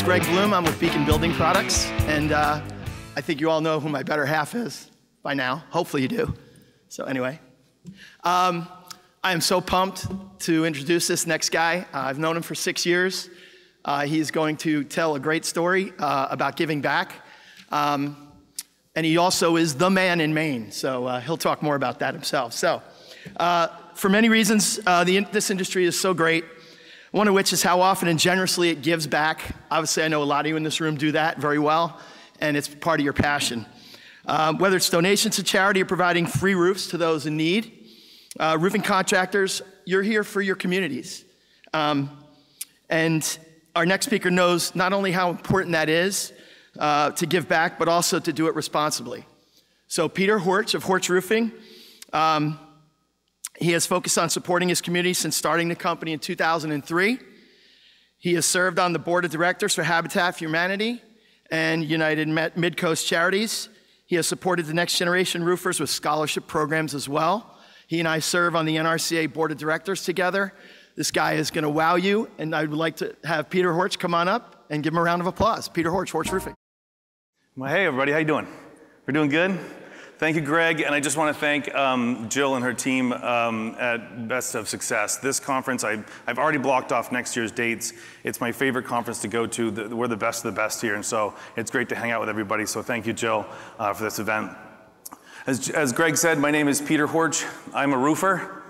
Greg Bloom. I'm with Beacon Building Products, and I think you all know who my better half is by now. Hopefully you do. So anyway, I am so pumped to introduce this next guy. I've known him for 6 years. He's going to tell a great story about giving back. And he also is the man in Maine, so he'll talk more about that himself. So for many reasons, this industry is so great, one of which is how often and generously it gives back. Obviously, I know a lot of you in this room do that very well, and it's part of your passion. Whether it's donations to charity or providing free roofs to those in need, roofing contractors, you're here for your communities. And our next speaker knows not only how important that is to give back, but also to do it responsibly. So Peter Horch of Horch Roofing, he has focused on supporting his community since starting the company in 2003. He has served on the board of directors for Habitat for Humanity and United Midcoast Charities. He has supported the next generation roofers with scholarship programs as well. He and I serve on the NRCA board of directors together. This guy is gonna wow you, and I would like to have Peter Horch come on up and give him a round of applause. Peter Horch, Horch Roofing. Well, hey everybody, how you doing? We're doing good? Thank you, Greg, and I just want to thank Jill and her team at Best of Success. This conference, I've already blocked off next year's dates. It's my favorite conference to go to. We're the best of the best here, and so it's great to hang out with everybody, so thank you, Jill, for this event. As Greg said, my name is Peter Horch. I'm a roofer.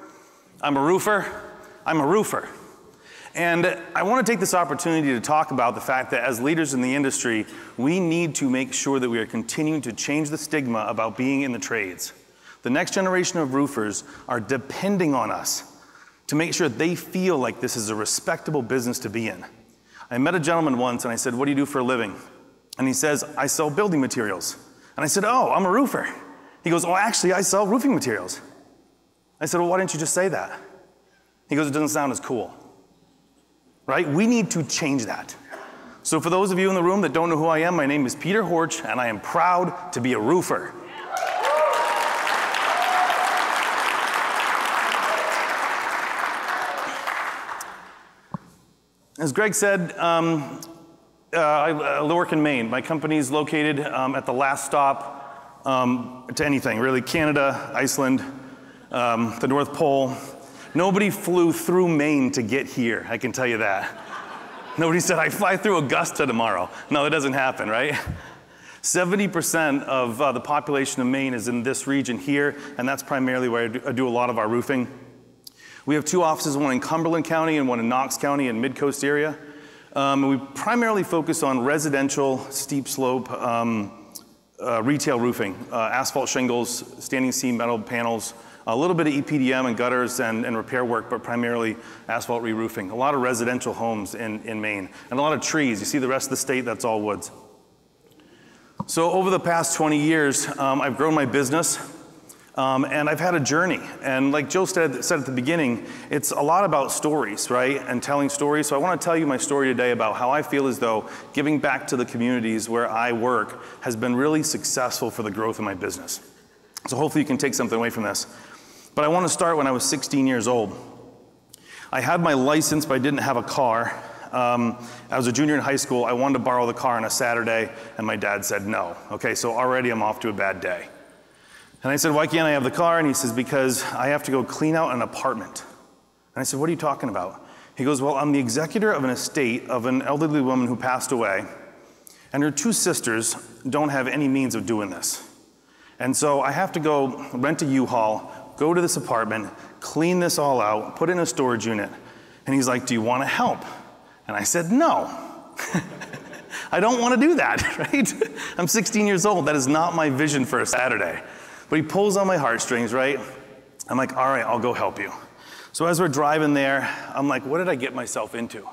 I'm a roofer. I'm a roofer. And I want to take this opportunity to talk about the fact that as leaders in the industry, we need to make sure that we are continuing to change the stigma about being in the trades. The next generation of roofers are depending on us to make sure they feel like this is a respectable business to be in. I met a gentleman once and I said, "What do you do for a living?" And he says, "I sell building materials." And I said, "Oh, I'm a roofer." He goes, "Oh, actually, I sell roofing materials." I said, "Well, why didn't you just say that?" He goes, "It doesn't sound as cool." Right? We need to change that. So for those of you in the room that don't know who I am, my name is Peter Horch, and I am proud to be a roofer. As Greg said, I work in Maine. My company is located at the last stop to anything, really, Canada, Iceland, the North Pole. Nobody flew through Maine to get here, I can tell you that. Nobody said, "I fly through Augusta tomorrow." No, that doesn't happen, right? 70% of the population of Maine is in this region here, and that's primarily where I do a lot of our roofing. We have 2 offices, one in Cumberland County and one in Knox County in Midcoast area. We primarily focus on residential, steep slope, retail roofing, asphalt shingles, standing seam metal panels, a little bit of EPDM and gutters and repair work, but primarily asphalt re-roofing. A lot of residential homes in Maine, and a lot of trees. You see the rest of the state, that's all woods. So over the past 20 years, I've grown my business, and I've had a journey. And like Joe said at the beginning, it's a lot about stories, right? And telling stories. So I want to tell you my story today about how I feel as though giving back to the communities where I work has been really successful for the growth of my business. So hopefully you can take something away from this. But I want to start when I was 16 years old. I had my license, but I didn't have a car. I was a junior in high school. I wanted to borrow the car on a Saturday, and my dad said no. Okay, so already I'm off to a bad day. And I said, "Why can't I have the car?" And he says, "Because I have to go clean out an apartment." And I said, "What are you talking about?" He goes, "Well, I'm the executor of an estate of an elderly woman who passed away, and her 2 sisters don't have any means of doing this. And so I have to go rent a U-Haul, go to this apartment, clean this all out, put it in a storage unit." And he's like, "Do you want to help?" And I said, "No." I don't want to do that, right? I'm 16 years old. That is not my vision for a Saturday. But he pulls on my heartstrings, right? I'm like, "All right, I'll go help you." So as we're driving there, I'm like, what did I get myself into?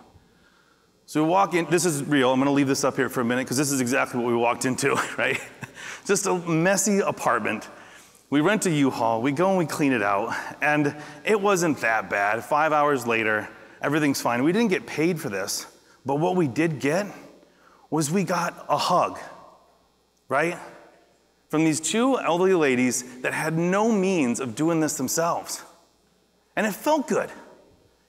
So we walk in, this is real, I'm gonna leave this up here for a minute because this is exactly what we walked into, right? Just a messy apartment. We rent a U-Haul, we go and we clean it out, and it wasn't that bad. 5 hours later, everything's fine. We didn't get paid for this, but what we did get was we got a hug, right? From these 2 elderly ladies that had no means of doing this themselves. And it felt good.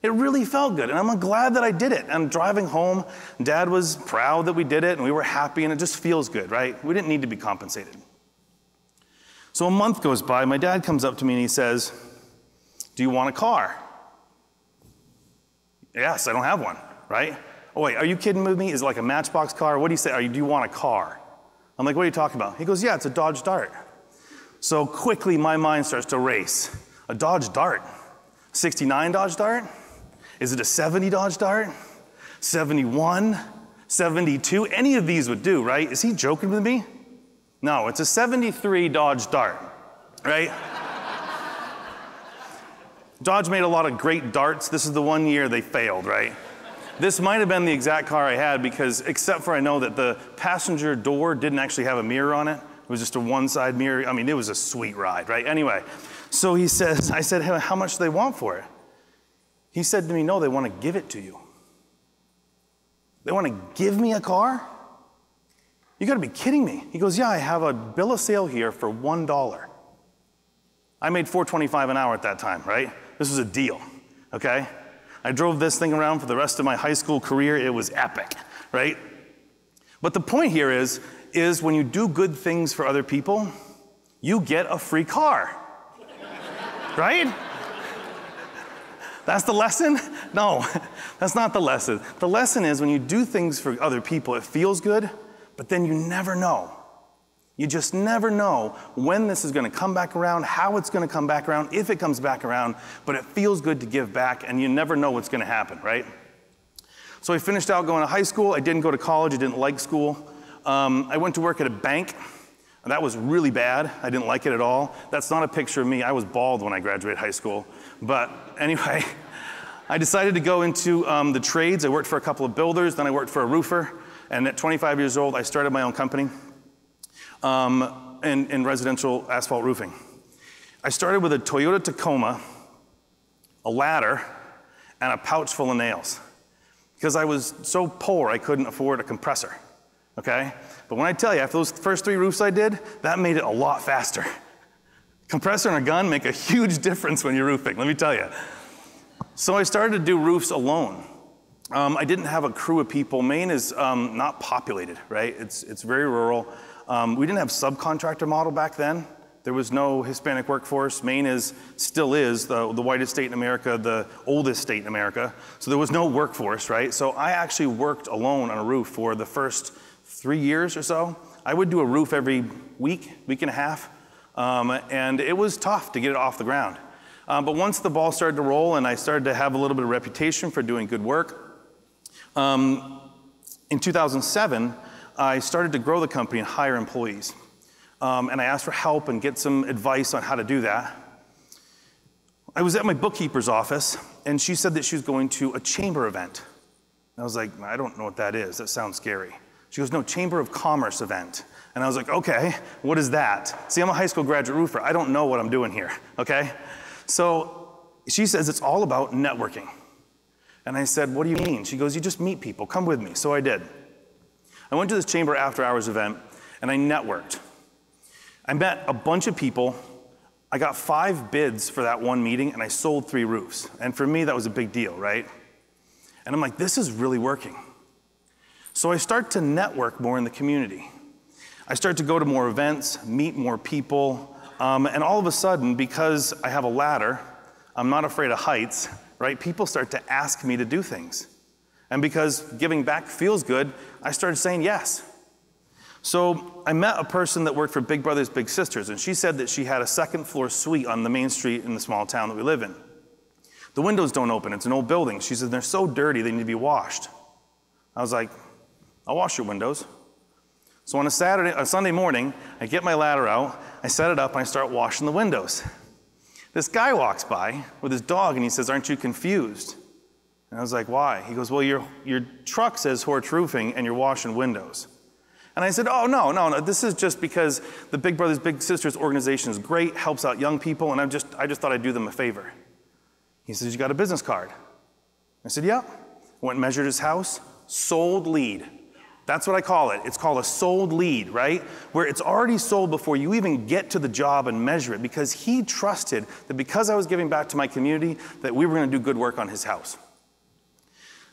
It really felt good, and I'm glad that I did it. I'm driving home, Dad was proud that we did it, and we were happy, and it just feels good, right? We didn't need to be compensated. So a month goes by, my dad comes up to me and he says, "Do you want a car?" Yes, I don't have one, right? "Oh wait, are you kidding with me? Is it like a Matchbox car? What do you say? Do you want a car?" I'm like, "What are you talking about?" He goes, "Yeah, it's a Dodge Dart." So quickly my mind starts to race. A Dodge Dart? 69 Dodge Dart? Is it a 70 Dodge Dart? 71? 72? Any of these would do, right? Is he joking with me? No, it's a 73 Dodge Dart, right? Dodge made a lot of great darts. This is the one year they failed, right? This might have been the exact car I had because, except for I know that the passenger door didn't actually have a mirror on it. It was just a one-side mirror. I mean, it was a sweet ride, right? Anyway, so I said, "Hey, how much do they want for it?" He said to me, "No, they want to give it to you." They want to give me a car? You gotta be kidding me. He goes, "Yeah, I have a bill of sale here for $1. I made $4.25 an hour at that time, right? This was a deal, okay? I drove this thing around for the rest of my high school career. It was epic, right? But the point here is when you do good things for other people, you get a free car, right? That's the lesson? No, that's not the lesson. The lesson is when you do things for other people, it feels good, but then you never know. You just never know when this is gonna come back around, how it's gonna come back around, if it comes back around, but it feels good to give back, and you never know what's gonna happen, right? So I finished out going to high school. I didn't go to college. I didn't like school. I went to work at a bank. And that was really bad. I didn't like it at all. That's not a picture of me. I was bald when I graduated high school. But anyway, I decided to go into the trades. I worked for a couple of builders. Then I worked for a roofer. And at 25 years old, I started my own company in residential asphalt roofing. I started with a Toyota Tacoma, a ladder, and a pouch full of nails. Because I was so poor, I couldn't afford a compressor, okay? But when I tell you, after those first 3 roofs I did, that made it a lot faster. Compressor and a gun make a huge difference when you're roofing, let me tell you. So I started to do roofs alone. I didn't have a crew of people. Maine is not populated, right? It's very rural. We didn't have subcontractor model back then. There was no Hispanic workforce. Maine still is the whitest state in America, the oldest state in America. So there was no workforce, right? So I actually worked alone on a roof for the first 3 years or so. I would do a roof every week and a half. And it was tough to get it off the ground. But once the ball started to roll and I started to have a little bit of reputation for doing good work, in 2007, I started to grow the company and hire employees. And I asked for help and get some advice on how to do that. I was at my bookkeeper's office, and she said that she was going to a chamber event. And I was like, "I don't know what that is. That sounds scary." She goes, "No, Chamber of Commerce event." And I was like, "Okay, what is that?" See, I'm a high school graduate roofer. I don't know what I'm doing here, okay? So she says it's all about networking. And I said, "What do you mean?" She goes, "You just meet people. Come with me." So I did. I went to this chamber after hours event, and I networked. I met a bunch of people. I got 5 bids for that one meeting, and I sold 3 roofs. And for me, that was a big deal, right? And I'm like, this is really working. So I start to network more in the community. I start to go to more events, meet more people, and all of a sudden, because I have a ladder, I'm not afraid of heights, right? People start to ask me to do things. And because giving back feels good, I started saying yes. So I met a person that worked for Big Brothers Big Sisters, and she said that she had a 2nd floor suite on the main street in the small town that we live in. The windows don't open, it's an old building. She said, "They're so dirty, they need to be washed." I was like, "I'll wash your windows." So on a Sunday morning, I get my ladder out, I set it up, and I start washing the windows. This guy walks by with his dog, and he says, "Aren't you confused?" And I was like, "Why?" He goes, "Well, your truck says Horch Roofing, and you're washing windows." And I said, "Oh, no, this is just because the Big Brothers Big Sisters organization is great, helps out young people, and I just thought I'd do them a favor." He says, "You got a business card?" I said, "Yeah." Went and measured his house, sold lead. That's what I call it. It's called a sold lead, right? Where it's already sold before you even get to the job and measure it, because he trusted that because I was giving back to my community, that we were going to do good work on his house.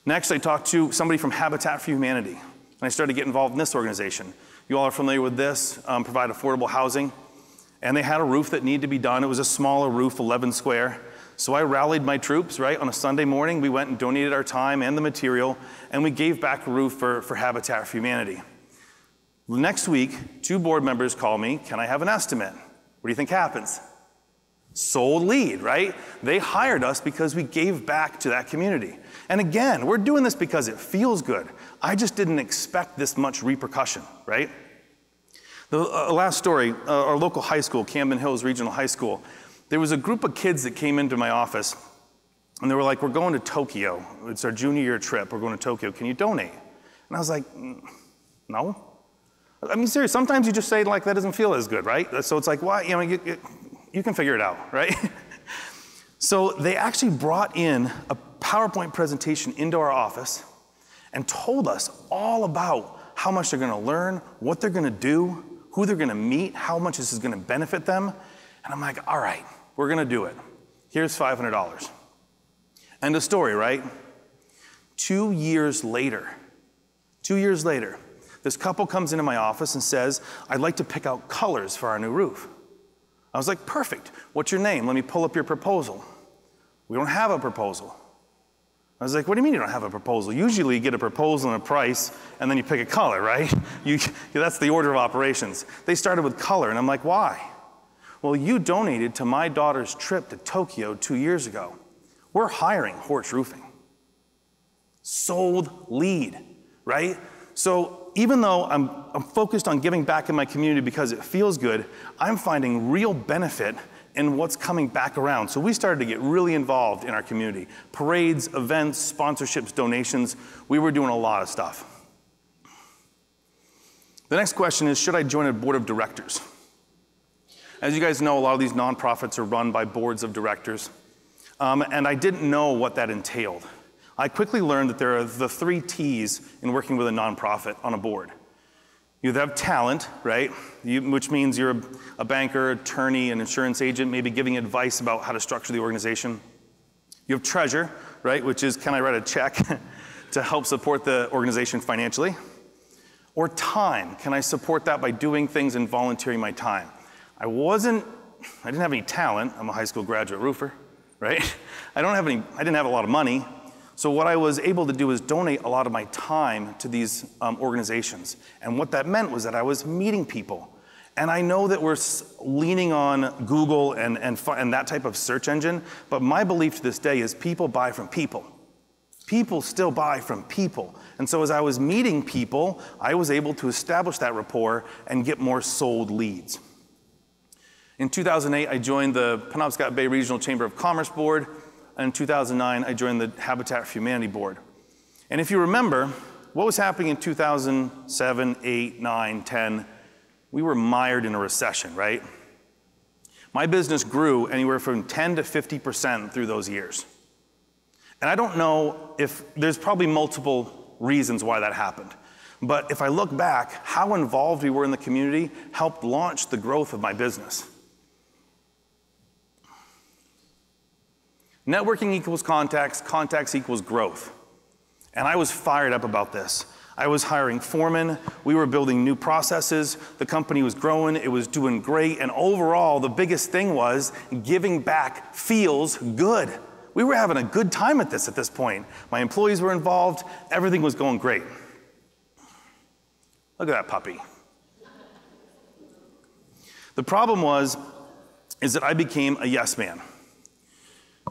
Next, I talked to somebody from Habitat for Humanity, and I started to get involved in this organization. You all are familiar with this, provide affordable housing. And they had a roof that needed to be done. It was a smaller roof, 11 square. So I rallied my troops, right? On a Sunday morning, we went and donated our time and the material, and we gave back a roof for Habitat for Humanity. Next week, 2 board members call me, can I have an estimate? What do you think happens? Sold lead, right? They hired us because we gave back to that community. And again, we're doing this because it feels good. I just didn't expect this much repercussion, right? The last story, our local high school, Camden Hills Regional High School, there was a group of kids that came into my office, and they were like, we're going to Tokyo. It's our junior year trip. We're going to Tokyo. Can you donate? And I was like, no. I mean, seriously, sometimes you just say like that doesn't feel as good, right? So it's like, why? You know, you can figure it out, right? So they actually brought in a PowerPoint presentation into our office and told us all about how much they're going to learn, what they're going to do, who they're going to meet, how much this is going to benefit them. And I'm like, all right, we're going to do it. Here's $500. End of story, right? 2 years later, this couple comes into my office and says, I'd like to pick out colors for our new roof. I was like, perfect. What's your name? Let me pull up your proposal. We don't have a proposal. I was like, what do you mean you don't have a proposal? Usually you get a proposal and a price, and then you pick a color, right? That's the order of operations. They started with color, and I'm like, why? Well, you donated to my daughter's trip to Tokyo 2 years ago. We're hiring Horch Roofing. Sold lead, right? So even though I'm focused on giving back in my community because it feels good, I'm finding real benefit in what's coming back around. So we started to get really involved in our community. Parades, events, sponsorships, donations. We were doing a lot of stuff. The next question is, should I join a board of directors? As you guys know, a lot of these nonprofits are run by boards of directors. And I didn't know what that entailed. I quickly learned that there are the 3 T's in working with a nonprofit on a board. You have talent, right? Which means you're a banker, attorney, an insurance agent, maybe giving advice about how to structure the organization. You have treasure, right? Which is, can I write a check to help support the organization financially? Or time, can I support that by doing things and volunteering my time? I didn't have any talent. I'm a high school graduate roofer, right? I didn't have a lot of money. So what I was able to do is donate a lot of my time to these organizations. And what that meant was that I was meeting people. And I know that we're leaning on Google and that type of search engine, but my belief to this day is people buy from people. People still buy from people. And so as I was meeting people, I was able to establish that rapport and get more sold leads. In 2008, I joined the Penobscot Bay Regional Chamber of Commerce Board. And in 2009, I joined the Habitat for Humanity Board. And if you remember, what was happening in 2007, 8, 9, 10? We were mired in a recession, right? My business grew anywhere from 10 to 50% through those years. And I don't know if there's probably multiple reasons why that happened. But if I look back, how involved we were in the community helped launch the growth of my business. Networking equals contacts, contacts equals growth. And I was fired up about this. I was hiring foremen, we were building new processes, the company was growing, it was doing great, and overall, the biggest thing was giving back feels good. We were having a good time at this point. My employees were involved, everything was going great. Look at that puppy. The problem is that I became a yes man.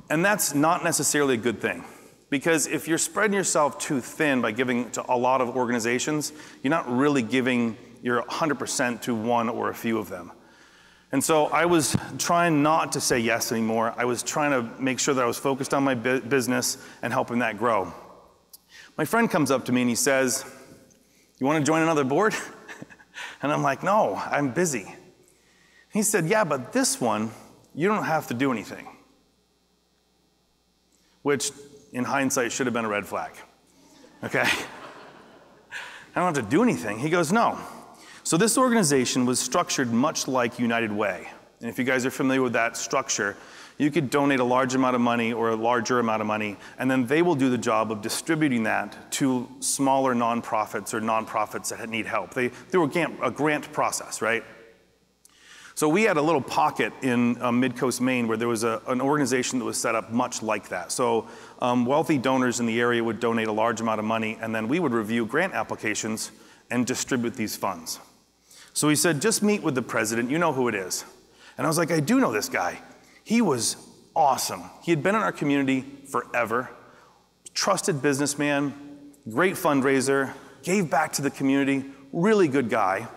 And that's not necessarily a good thing. Because if you're spreading yourself too thin by giving to a lot of organizations, you're not really giving your 100% to one or a few of them. And so I was trying not to say yes anymore. I was trying to make sure that I was focused on my business and helping that grow. My friend comes up to me and he says, "You want to join another board?" And I'm like, "No, I'm busy." He said, "Yeah, but this one, you don't have to do anything." Which, in hindsight, should have been a red flag, okay? I don't have to do anything. He goes, no. So this organization was structured much like United Way. And if you guys are familiar with that structure, you could donate a large amount of money or a larger amount of money, and then they will do the job of distributing that to smaller nonprofits or nonprofits that need help. They do a grant process, right? So we had a little pocket in Mid-Coast, Maine, where there was an organization that was set up much like that. So wealthy donors in the area would donate a large amount of money, and then we would review grant applications and distribute these funds. So he said, just meet with the president, you know who it is. And I was like, I do know this guy. He was awesome. He had been in our community forever, trusted businessman, great fundraiser, gave back to the community, really good guy.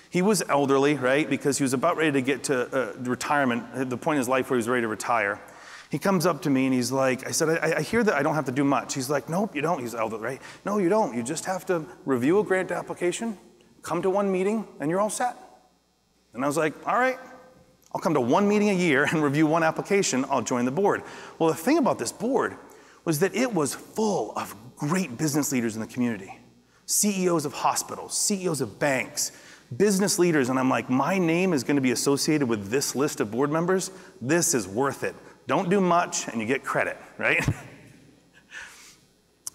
He was elderly, right, because he was about ready to get to retirement, at the point in his life where he was ready to retire. He comes up to me and he's like, I said, I hear that I don't have to do much. He's like, nope, you don't. He's elderly, right? No, you don't. You just have to review a grant application, come to one meeting, and you're all set. And I was like, all right, I'll come to one meeting a year and review one application. I'll join the board. Well, the thing about this board was that it was full of great business leaders in the community, CEOs of hospitals, CEOs of banks, business leaders, and I'm like, my name is going to be associated with this list of board members. This is worth it. Don't do much and you get credit, right?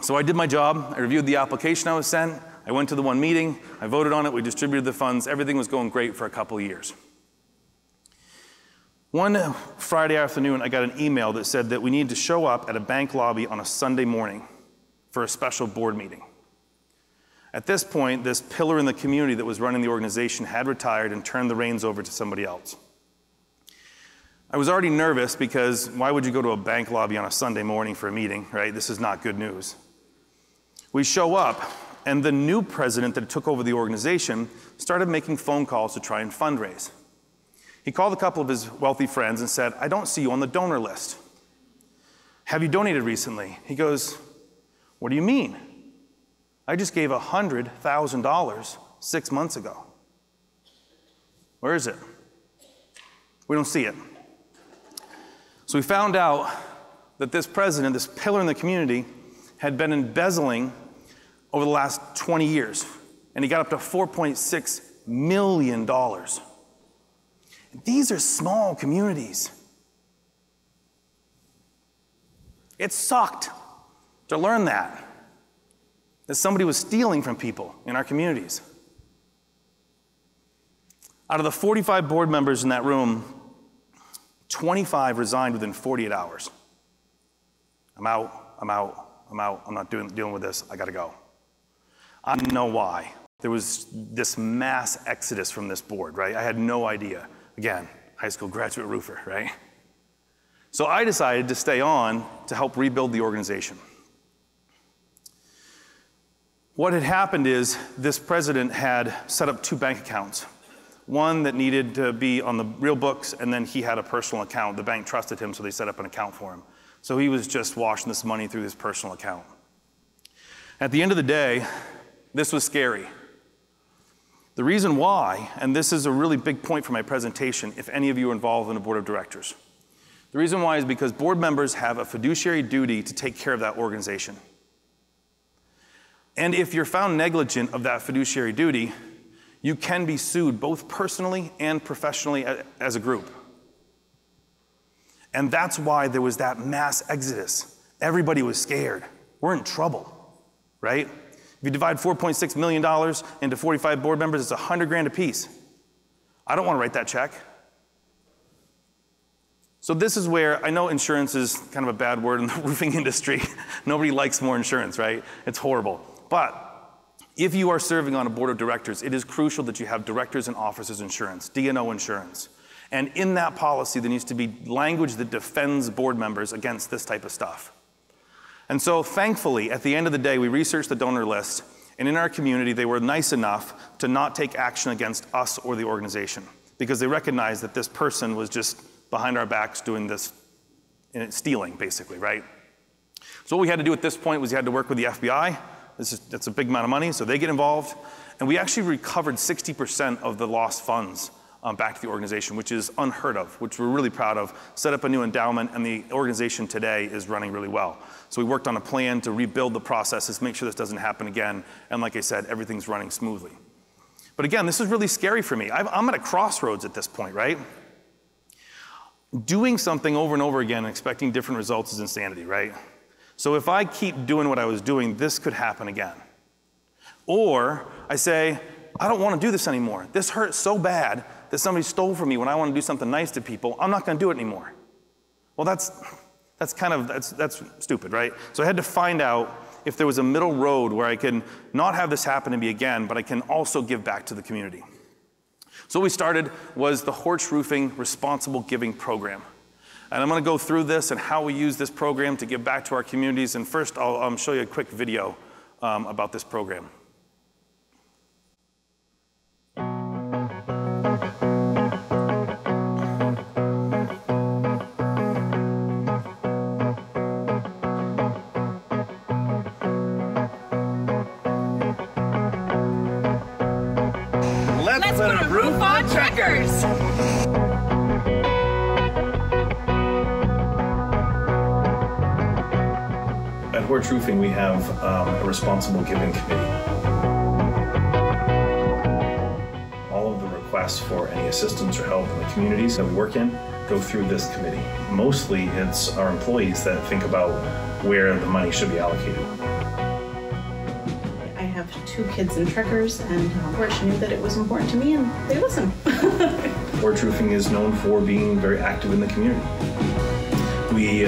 So I did my job. I reviewed the application I was sent. I went to the one meeting. I voted on it. We distributed the funds. Everything was going great for a couple of years. One Friday afternoon, I got an email that said that we needed to show up at a bank lobby on a Sunday morning for a special board meeting. At this point, this pillar in the community that was running the organization had retired and turned the reins over to somebody else. I was already nervous because why would you go to a bank lobby on a Sunday morning for a meeting, right? This is not good news. We show up, and the new president that took over the organization started making phone calls to try and fundraise. He called a couple of his wealthy friends and said, I don't see you on the donor list. Have you donated recently? He goes, what do you mean? I just gave $100,000 6 months ago. Where is it? We don't see it. So we found out that this president, this pillar in the community, had been embezzling over the last 20 years. And he got up to $4.6 million. These are small communities. It sucked to learn that somebody was stealing from people in our communities. Out of the 45 board members in that room, 25 resigned within 48 hours. I'm out, I'm not dealing with this, I gotta go. I didn't know why. There was this mass exodus from this board, right? I had no idea. Again, high school graduate roofer, right? So I decided to stay on to help rebuild the organization. What had happened is this president had set up 2 bank accounts. One that needed to be on the real books, and then he had a personal account. The bank trusted him, so they set up an account for him. So he was just washing this money through his personal account. At the end of the day, this was scary. The reason why, and this is a really big point for my presentation, if any of you are involved in a board of directors. The reason why is because board members have a fiduciary duty to take care of that organization. And if you're found negligent of that fiduciary duty, you can be sued both personally and professionally as a group. And that's why there was that mass exodus. Everybody was scared. We're in trouble, right? If you divide $4.6 million into 45 board members, it's $100,000 apiece. I don't want to write that check. So this is where, I know insurance is kind of a bad word in the roofing industry. Nobody likes more insurance, right? It's horrible. But if you are serving on a board of directors, it is crucial that you have directors and officers insurance, D&O insurance. And in that policy, there needs to be language that defends board members against this type of stuff. And so thankfully, at the end of the day, we researched the donor list, and in our community, they were nice enough to not take action against us or the organization, because they recognized that this person was just behind our backs doing this, stealing, basically, right? So what we had to do at this point was we had to work with the FBI. That's a big amount of money, so they get involved. And we actually recovered 60% of the lost funds back to the organization, which is unheard of, which we're really proud of. Set up a new endowment, and the organization today is running really well. So we worked on a plan to rebuild the processes, make sure this doesn't happen again, and like I said, everything's running smoothly. But again, this is really scary for me. I'm at a crossroads at this point, right? Doing something over and over again and expecting different results is insanity, right? So if I keep doing what I was doing, this could happen again. Or I say, I don't want to do this anymore. This hurts so bad that somebody stole from me when I want to do something nice to people. I'm not going to do it anymore. Well, that's stupid, right? So I had to find out if there was a middle road where I can not have this happen to me again, but I can also give back to the community. So what we started was the Horch Roofing Responsible Giving Program. And I'm going to go through this and how we use this program to give back to our communities. And first, I'll show you a quick video about this program. Let's put a roof on Trekkers! At Horch Roofing, we have a responsible giving committee. All of the requests for any assistance or help in the communities that we work in go through this committee. Mostly, it's our employees that think about where the money should be allocated. I have 2 kids in Trekkers, and Horch knew that it was important to me, and they listen. Horch Roofing is known for being very active in the community. We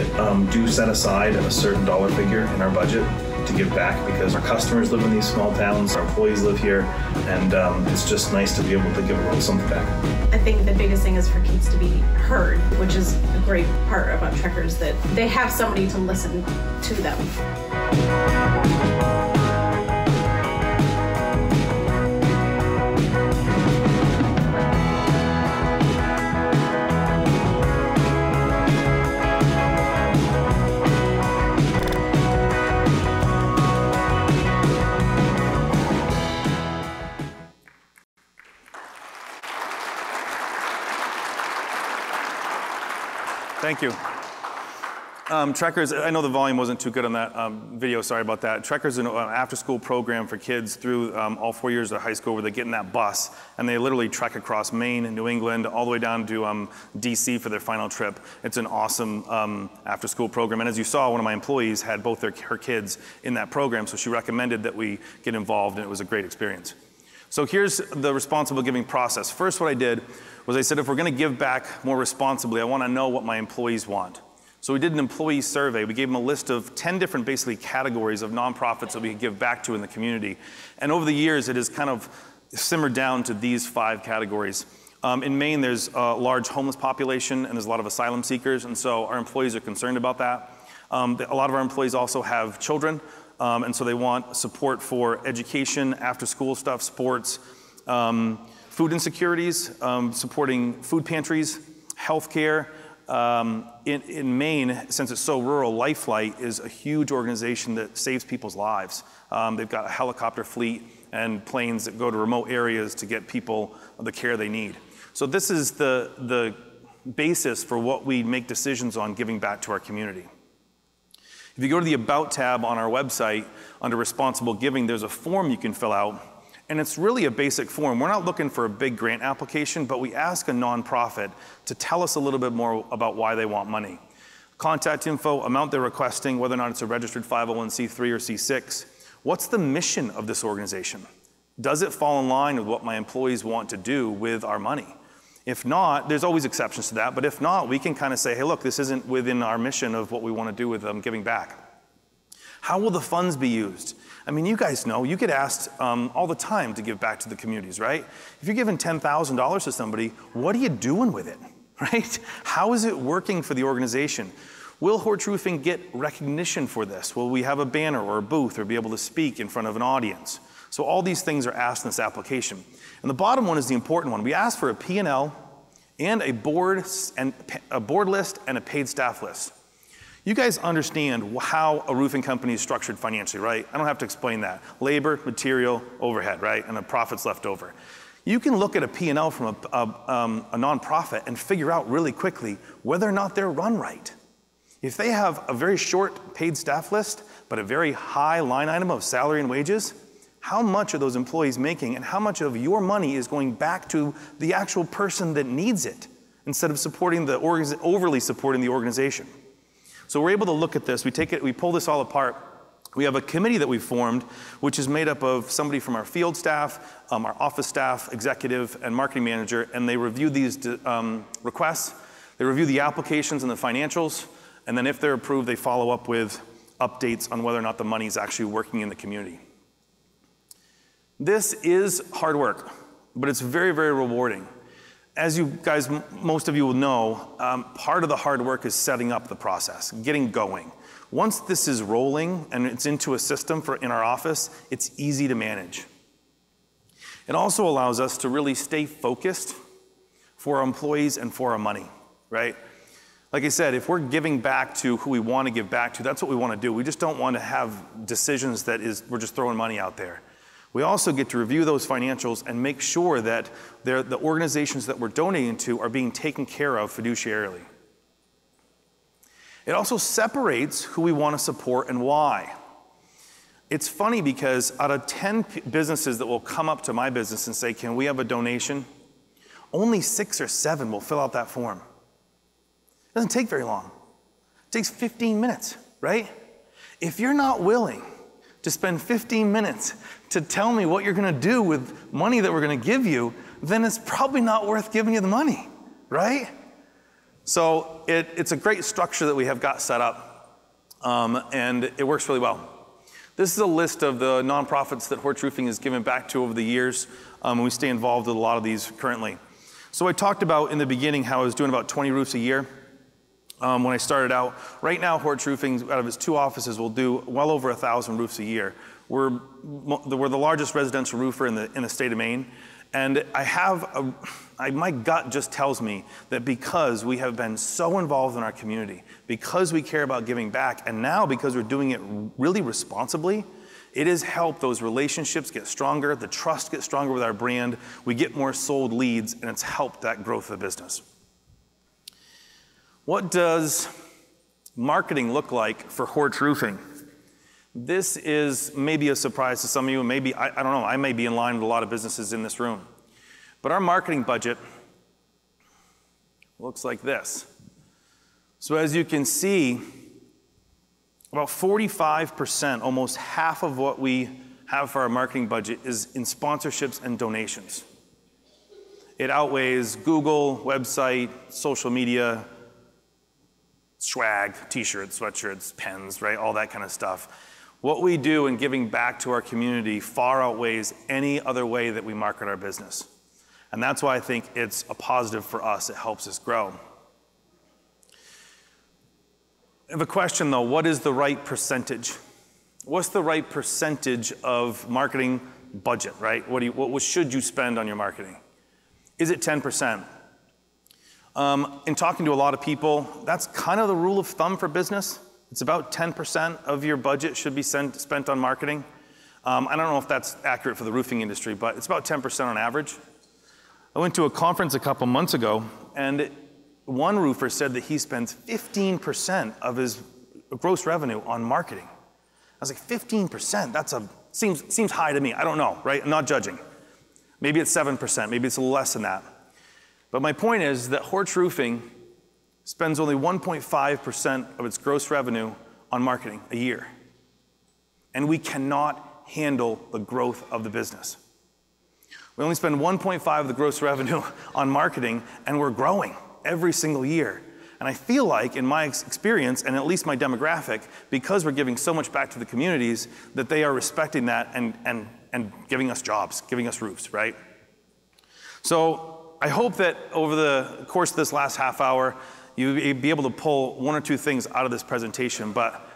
do set aside a certain dollar figure in our budget to give back because our customers live in these small towns, our employees live here, and it's just nice to be able to give a little something back. I think the biggest thing is for kids to be heard, which is a great part about Trekkers, that they have somebody to listen to them. Thank you. Trekkers, I know the volume wasn't too good on that video, sorry about that. Trekkers is an after-school program for kids through all 4 years of high school where they get in that bus and they literally trek across Maine and New England all the way down to DC for their final trip. It's an awesome after-school program. And as you saw, one of my employees had both her kids in that program, so she recommended that we get involved, and it was a great experience. So here's the responsible giving process. First, what I did was I said, if we're going to give back more responsibly, I want to know what my employees want. So we did an employee survey. We gave them a list of 10 different basically categories of nonprofits that we could give back to in the community. And over the years, it has kind of simmered down to these 5 categories. In Maine, there's a large homeless population and there's a lot of asylum seekers, and so our employees are concerned about that. A lot of our employees also have children, and so they want support for education, after-school stuff, sports, food insecurities, supporting food pantries, healthcare. In Maine, since it's so rural, Lifelight is a huge organization that saves people's lives. They've got a helicopter fleet and planes that go to remote areas to get people the care they need. So this is the basis for what we make decisions on giving back to our community. If you go to the About tab on our website, under Responsible Giving, there's a form you can fill out. And it's really a basic form. We're not looking for a big grant application, but we ask a nonprofit to tell us a little bit more about why they want money. Contact info, amount they're requesting, whether or not it's a registered 501c3 or C6. What's the mission of this organization? Does it fall in line with what my employees want to do with our money? If not, there's always exceptions to that, but if not, we can kind of say, hey, look, this isn't within our mission of what we want to do with giving back. How will the funds be used? I mean, you guys know, you get asked all the time to give back to the communities, right? If you're giving $10,000 to somebody, what are you doing with it, right? How is it working for the organization? Will Horch Roofing get recognition for this? Will we have a banner or a booth or be able to speak in front of an audience? So all these things are asked in this application. And the bottom one is the important one. We ask for a P&L and a board list and a paid staff list. You guys understand how a roofing company is structured financially, right? I don't have to explain that. Labor, material, overhead, right? And the profits left over. You can look at a P&L from a nonprofit and figure out really quickly whether or not they're run right. If they have a very short paid staff list, but a very high line item of salary and wages, how much are those employees making and how much of your money is going back to the actual person that needs it instead of overly supporting the organization? So we're able to look at this, we pull this all apart. We have a committee that we formed, which is made up of somebody from our field staff, our office staff, executive, and marketing manager, and they review these requests. They review the applications and the financials, and then if they're approved, they follow up with updates on whether or not the money is actually working in the community. This is hard work, but it's very, very rewarding. As you guys, most of you will know, part of the hard work is setting up the process, getting going. Once this is rolling and it's into a system in our office, it's easy to manage. It also allows us to really stay focused for our employees and for our money, right? Like I said, if we're giving back to who we want to give back to, that's what we want to do. We just don't want to have decisions that we're just throwing money out there. We also get to review those financials and make sure that the organizations that we're donating to are being taken care of fiduciarily. It also separates who we want to support and why. It's funny because out of 10 businesses that will come up to my business and say, can we have a donation? Only 6 or 7 will fill out that form. It doesn't take very long. It takes 15 minutes, right? If you're not willing to spend 15 minutes to tell me what you're going to do with money that we're going to give you, then it's probably not worth giving you the money, right? So it's a great structure that we have got set up, and it works really well. This is a list of the nonprofits that Horch Roofing has given back to over the years, and we stay involved with a lot of these currently. So I talked about in the beginning how I was doing about 20 roofs a year. When I started out. Right now, Horch Roofing, out of its 2 offices, will do well over 1,000 roofs a year. We're the largest residential roofer in the state of Maine, and my gut just tells me that because we have been so involved in our community, because we care about giving back, and now because we're doing it really responsibly, it has helped those relationships get stronger, the trust gets stronger with our brand, we get more sold leads, and it's helped that growth of the business. What does marketing look like for Horch Roofing? This is maybe a surprise to some of you, and maybe, I don't know, I may be in line with a lot of businesses in this room. But our marketing budget looks like this. So as you can see, about 45%, almost half of what we have for our marketing budget is in sponsorships and donations. It outweighs Google, website, social media, swag, t-shirts, sweatshirts, pens, right? All that kind of stuff. What we do in giving back to our community far outweighs any other way that we market our business. And that's why I think it's a positive for us. It helps us grow. I have a question though, what is the right percentage? What's the right percentage of marketing budget, right? What should you spend on your marketing? Is it 10%? In talking to a lot of people, that's kind of the rule of thumb for business. It's about 10% of your budget should be spent on marketing. I don't know if that's accurate for the roofing industry, but it's about 10% on average. I went to a conference a couple months ago, and one roofer said that he spends 15% of his gross revenue on marketing. I was like, 15%? Seems high to me. I don't know, right? I'm not judging. Maybe it's 7%, maybe it's a little less than that. But my point is that Horch Roofing spends only 1.5% of its gross revenue on marketing a year. And we cannot handle the growth of the business. We only spend 1.5% of the gross revenue on marketing, and we're growing every single year. And I feel like, in my experience, and at least my demographic, because we're giving so much back to the communities, that they are respecting that and giving us jobs, giving us roofs, right? So I hope that over the course of this last half hour, you'll be able to pull 1 or 2 things out of this presentation. But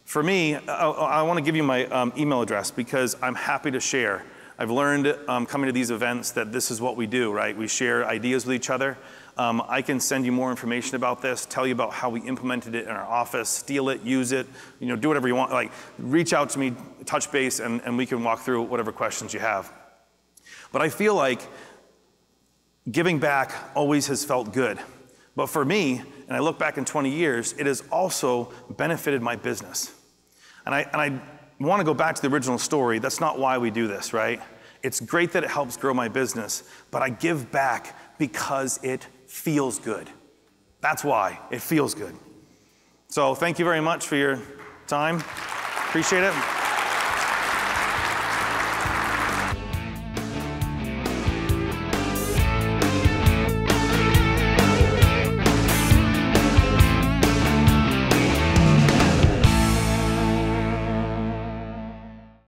for me, I want to give you my email address because I'm happy to share. I've learned coming to these events that this is what we do, right? We share ideas with each other. I can send you more information about this, tell you about how we implemented it in our office, steal it, use it, do whatever you want. Like, reach out to me, touch base, and we can walk through whatever questions you have. But I feel like giving back always has felt good. But for me, and I look back in 20 years, it has also benefited my business. And I want to go back to the original story. That's not why we do this, right? It's great that it helps grow my business, but I give back because it feels good. That's why it feels good. So thank you very much for your time. Appreciate it.